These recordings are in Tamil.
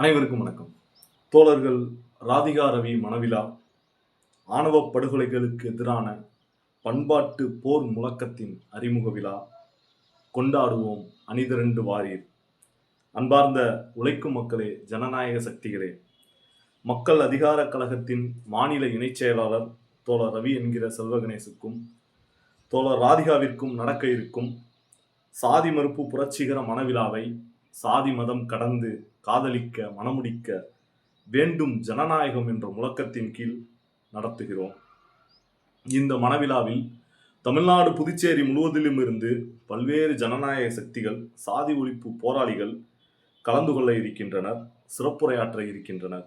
அனைவருக்கும் வணக்கம். தோழர்கள் ராதிகா ரவி மணவிழா, ஆணவ படுகொலைகளுக்கு எதிரான பண்பாட்டு போர் முழக்கத்தின் அறிமுக விழா, கொண்டாடுவோம் அணிதிரண்டு வாரீர். அன்பார்ந்த உழைக்கும் மக்களே, ஜனநாயக சக்திகளே, மக்கள் அதிகார கழகத்தின் மாநில இணைச் செயலாளர் தோழர் ரவி என்கிற செல்வகணேசுக்கும் தோழர் ராதிகாவிற்கும் நடக்க இருக்கும் சாதி மறுப்பு புரட்சிகர மணவிழாவை சாதி மதம் கடந்து காதலிக்க மணமுடிக்க வேண்டும் ஜனநாயகம் என்ற முழக்கத்தின் கீழ் நடத்துகிறோம். இந்த மணவிழாவில் தமிழ்நாடு, புதுச்சேரி முழுவதிலும் இருந்து பல்வேறு ஜனநாயக சக்திகள், சாதி ஒழிப்பு போராளிகள் கலந்து கொள்ள இருக்கின்றனர், சிறப்புரையாற்ற இருக்கின்றனர்.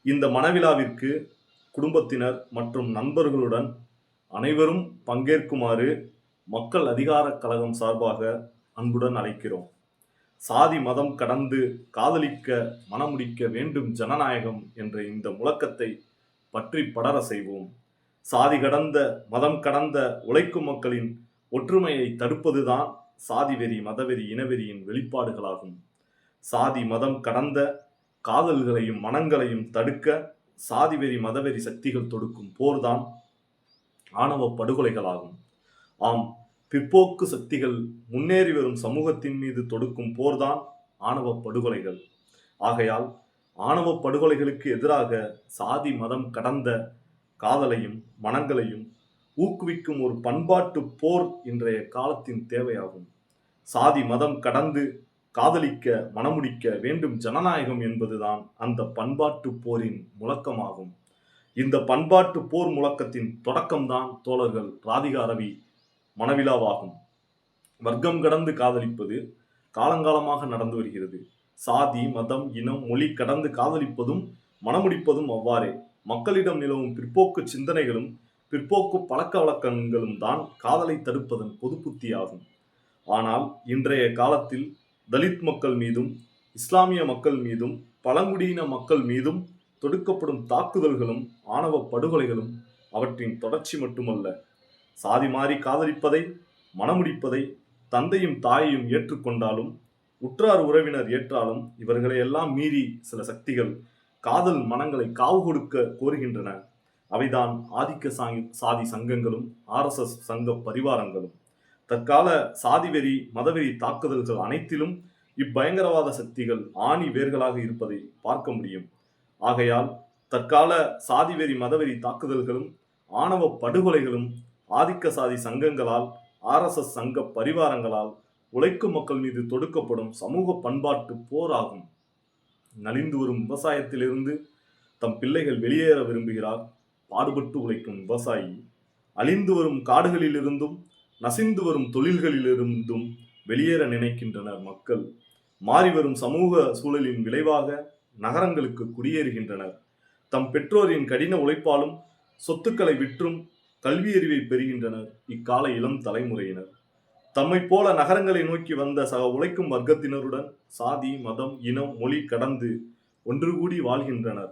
இந்த மணவிழாவிற்கு குடும்பத்தினர் மற்றும் நண்பர்களுடன் அனைவரும் பங்கேற்குமாறு மக்கள் அதிகார கழகம் சார்பாக அன்புடன் அழைக்கிறோம். சாதி மதம் கடந்து காதலிக்க மணமுடிக்க வேண்டும் ஜனநாயகம் என்ற இந்த முழக்கத்தை பற்றி படர செய்வோம். சாதி கடந்த மதம் கடந்த உழைக்கும் மக்களின் ஒற்றுமையை தடுப்பதுதான் சாதி வெறி, மதவெறி, இனவெறியின் வெளிப்பாடுகளாகும். சாதி மதம் கடந்த காதல்களையும் மனங்களையும் தடுக்க சாதி வெறி மதவெறி சக்திகள் தொடுக்கும் போர்தான் ஆணவ படுகொலைகளாகும். ஆம், பிற்போக்கு சக்திகள் முன்னேறி வரும் சமூகத்தின் மீது தொடுக்கும் போர்தான் ஆணவ படுகொலைகள். ஆகையால் ஆணவ படுகொலைகளுக்கு எதிராக சாதி மதம் கடந்த காதலையும் மனங்களையும் ஊக்குவிக்கும் ஒரு பண்பாட்டு போர் இன்றைய காலத்தின் தேவையாகும். சாதி மதம் கடந்து காதலிக்க மணமுடிக்க வேண்டும் ஜனநாயகம் என்பதுதான் அந்த பண்பாட்டு போரின் முழக்கமாகும். இந்த பண்பாட்டு போர் முழக்கத்தின் தொடக்கம்தான் தோழர்கள் ராதிகா ரவி மணவிழாவாகும். வர்க்கம் கடந்து காதலிப்பது காலங்காலமாக நடந்து வருகிறது. சாதி மதம் இனம் மொழி கடந்து காதலிப்பதும் மணமுடிப்பதும் அவ்வாறே. மக்களிடம் நிலவும் பிற்போக்கு சிந்தனைகளும் பிற்போக்கு பழக்க வழக்கங்களும் தான் காதலை தடுப்பதன் பொது புத்தியாகும். ஆனால் இன்றைய காலத்தில் தலித் மக்கள் மீதும் இஸ்லாமிய மக்கள் மீதும் பழங்குடியின மக்கள் மீதும் தொடுக்கப்படும் தாக்குதல்களும் ஆணவ படுகொலைகளும் அவற்றின் தொடர்ச்சி மட்டுமல்ல. சாதி மாறி காதலிப்பதை மணமுடிப்பதை தந்தையும் தாயையும் ஏற்றுக்கொண்டாலும் உற்றார் உறவினர் ஏற்றாலும் இவர்களை எல்லாம் மீறி சில சக்திகள் காதல் மனங்களை காவு கொடுக்க கோருகின்றன. அவைதான் ஆதிக்க சாதி சங்கங்களும் RSS சங்க பரிவாரங்களும். தற்கால சாதிவெறி மதவெறி தாக்குதல்கள் அனைத்திலும் இப்பயங்கரவாத சக்திகள் ஆணி வேர்களாக இருப்பதை பார்க்க முடியும். ஆகையால் தற்கால சாதிவெறி மதவெறி தாக்குதல்களும் ஆணவ படுகொலைகளும் ஆதிக்க சாதி சங்கங்களால் RSS சங்க பரிவாரங்களால் உழைக்கும் மக்கள் மீது தொடுக்கப்படும் சமூக பண்பாட்டு போர் ஆகும். நலிந்து வரும் விவசாயத்திலிருந்து தம் பிள்ளைகள் வெளியேற விரும்புகிறார் பாடுபட்டு உழைக்கும் விவசாயி. அழிந்து வரும் காடுகளிலிருந்தும் நசிந்து வரும் தொழில்களிலிருந்தும் வெளியேற நினைக்கின்றனர் மக்கள். மாறி வரும் சமூக சூழலின் விளைவாக நகரங்களுக்கு குடியேறுகின்றனர். தம் பெற்றோரின் கடின உழைப்பாலும் சொத்துக்களை விற்றும் கல்வியறிவை பெறுகின்றனர் இக்கால இளம் தலைமுறையினர். தம்மை போல நகரங்களை நோக்கி வந்த சக உழைக்கும் வர்க்கத்தினருடன் சாதி மதம் இனம் மொழி கடந்து ஒன்று கூடி வாழ்கின்றனர்.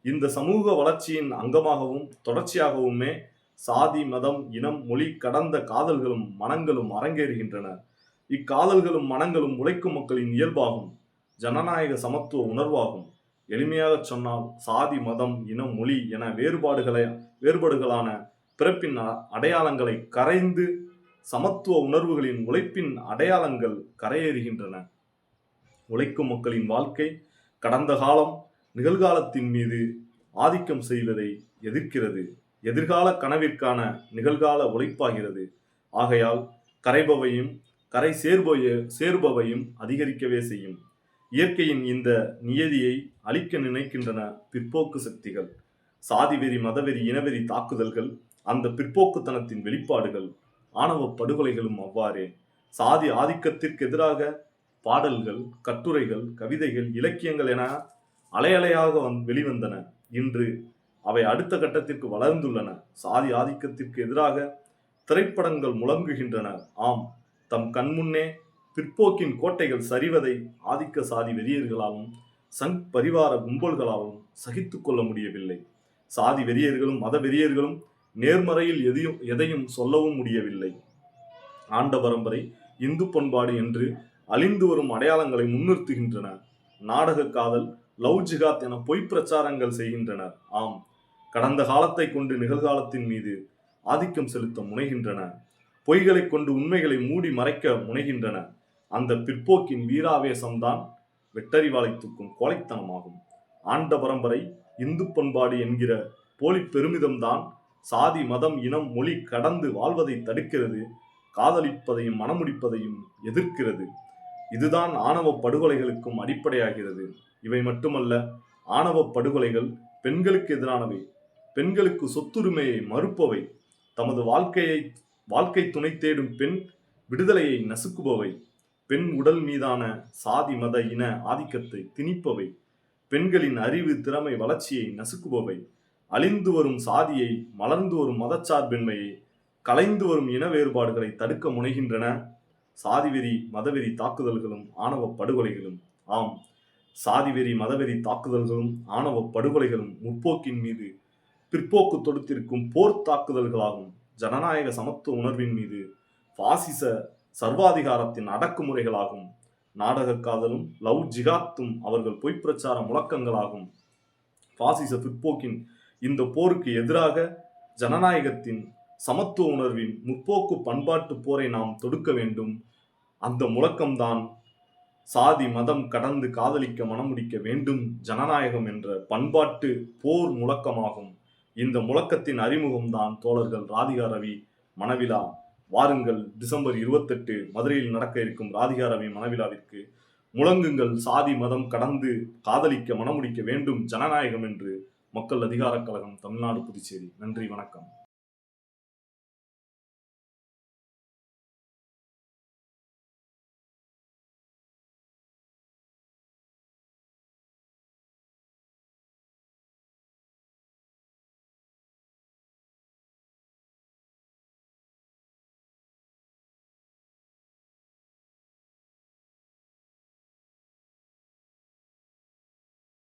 இந்த சமூக வளர்ச்சியின் அங்கமாகவும் தொடர்ச்சியாகவுமே சாதி மதம் இனம் மொழி கடந்த காதல்களும் மனங்களும் அரங்கேறுகின்றன. இக்காதல்களும் மனங்களும் உழைக்கும் மக்களின் இயல்பாகும், ஜனநாயக சமத்துவ உணர்வாகும். எளிமையாக சொன்னால் சாதி மதம் இனம் மொழி என வேறுபாடுகளான பிறப்பின் அடையாளங்களை கரைந்து சமத்துவ உணர்வுகளின் உழைப்பின் அடையாளங்கள் கரையேறுகின்றன. உழைக்கும் மக்களின் வாழ்க்கை கடந்த காலம் நிகழ்காலத்தின் மீது ஆதிக்கம் செய்வதை எதிர்க்கிறது. எதிர்கால கனவிற்கான நிகழ்கால உழைப்பாகிறது. ஆகையால் கரைபவையும் கரை சேர்பவையும் அதிகரிக்கவே செய்யும். இயற்கையின் இந்த நியதியை அழிக்க நினைக்கின்றன பிற்போக்கு சக்திகள். சாதிவெறி மதவெறி இனவெறி தாக்குதல்கள் அந்த பிற்போக்குத்தனத்தின் வெளிப்பாடுகள். ஆணவ படுகொலைகளும் அவ்வாறே. சாதி ஆதிக்கத்திற்கு எதிராக பாடல்கள், கட்டுரைகள், கவிதைகள், இலக்கியங்கள் என அலையலையாக வெளிவந்தன. இன்று அவை அடுத்த கட்டத்திற்கு வளர்ந்துள்ளன. சாதி ஆதிக்கத்திற்கு எதிராக திரைப்படங்கள் முழங்குகின்றன. ஆம், தம் கண்முன்னே பிற்போக்கின் கோட்டைகள் சரிவதை ஆதிக்க சாதி வெறியர்களாலும் சங் பரிவார கும்பல்களாலும் சகித்து கொள்ள முடியவில்லை. சாதி வெறியர்களும் மத வெறியர்களும் நேர்மறையில் எதையும் சொல்லவும் முடியவில்லை. ஆண்ட பரம்பரை இந்து பண்பாடு என்று அழிந்து வரும் அடையாளங்களை முன்னிறுத்துகின்றன. நாடக காதல் லவ் ஜிகாத் என பொய் பிரச்சாரங்கள் செய்கின்றனர். ஆம், கடந்த காலத்தை கொண்டு நிகழ்காலத்தின் மீது ஆதிக்கம் செலுத்த முனைகின்றன. பொய்களை கொண்டு உண்மைகளை மூடி மறைக்க முனைகின்றன. அந்த பிற்போக்கின் வீராவேசம்தான் வெட்டறிவாளை தூக்கும் கோழைத்தனமாகும். ஆண்ட பரம்பரை, இந்து பண்பாடு என்கிற போலி பெருமிதம்தான் சாதி, மதம், இனம், மொழி கடந்து வாழ்வதை தடுக்கிறது. காதலிப்பதையும் மனமுடிப்பதையும் எதிர்க்கிறது. இதுதான் ஆணவ படுகொலைகளுக்கும் அடிப்படையாகிறது. இவை மட்டுமல்ல, ஆணவ படுகொலைகள் பெண்களுக்கு எதிரானவை, பெண்களுக்கு சொத்துரிமையை மறுப்பவை, தமது வாழ்க்கை துணை தேடும் பெண் விடுதலையை நசுக்குபவை, பெண் உடல் மீதான சாதி, மத, இன ஆதிக்கத்தை திணிப்பவை, பெண்களின் அறிவு, திறமை, வளர்ச்சியை நசுக்குபவை, அழிந்து வரும் சாதியை, மலர்ந்து வரும் மதச்சார்பின்மையை, கலைந்து வரும் இன வேறுபாடுகளை தடுக்க முனைகின்றன. சாதிவெறி, மதவெறி தாக்குதல்களும் ஆணவ படுகொலைகளும். ஆம், சாதிவெறி, மதவெறி தாக்குதல்களும் ஆணவ படுகொலைகளும் முற்போக்கின் மீது பிற்போக்கு தொடுத்திருக்கும் போர் தாக்குதல்களாகும். ஜனநாயக சமத்துவ உணர்வின் மீது பாசிச சர்வாதிகாரத்தின் அடக்குமுறைகளாகும். நாடக காதலும் லவ் ஜிகாத்தும் அவர்கள் பொய்ப்பிரச்சார முழக்கங்களாகும். பாசிச பிற்போக்கின் இந்த போருக்கு எதிராக ஜனநாயகத்தின் சமத்துவ உணர்வின் முற்போக்கு பண்பாட்டு போரை நாம் தொடுக்க வேண்டும். அந்த முழக்கம்தான் சாதி, மதம் கடந்து காதலிக்க மனமுடிக்க வேண்டும் ஜனநாயகம் என்ற பண்பாட்டு போர் முழக்கமாகும். இந்த முழக்கத்தின் அறிமுகம்தான் தோழர்கள் ராதிகா ரவி மணவிழா. வாருங்கள், டிசம்பர் 28 மதுரையில் நடக்க இருக்கும் ராதிகா ரவி மணவிழாவிற்கு முழங்குங்கள். சாதி, மதம் கடந்து காதலிக்க மனமுடிக்க வேண்டும் ஜனநாயகம் என்று. மக்கள் அதிகார கழகம், தமிழ்நாடு, புதுச்சேரி. நன்றி, வணக்கம்.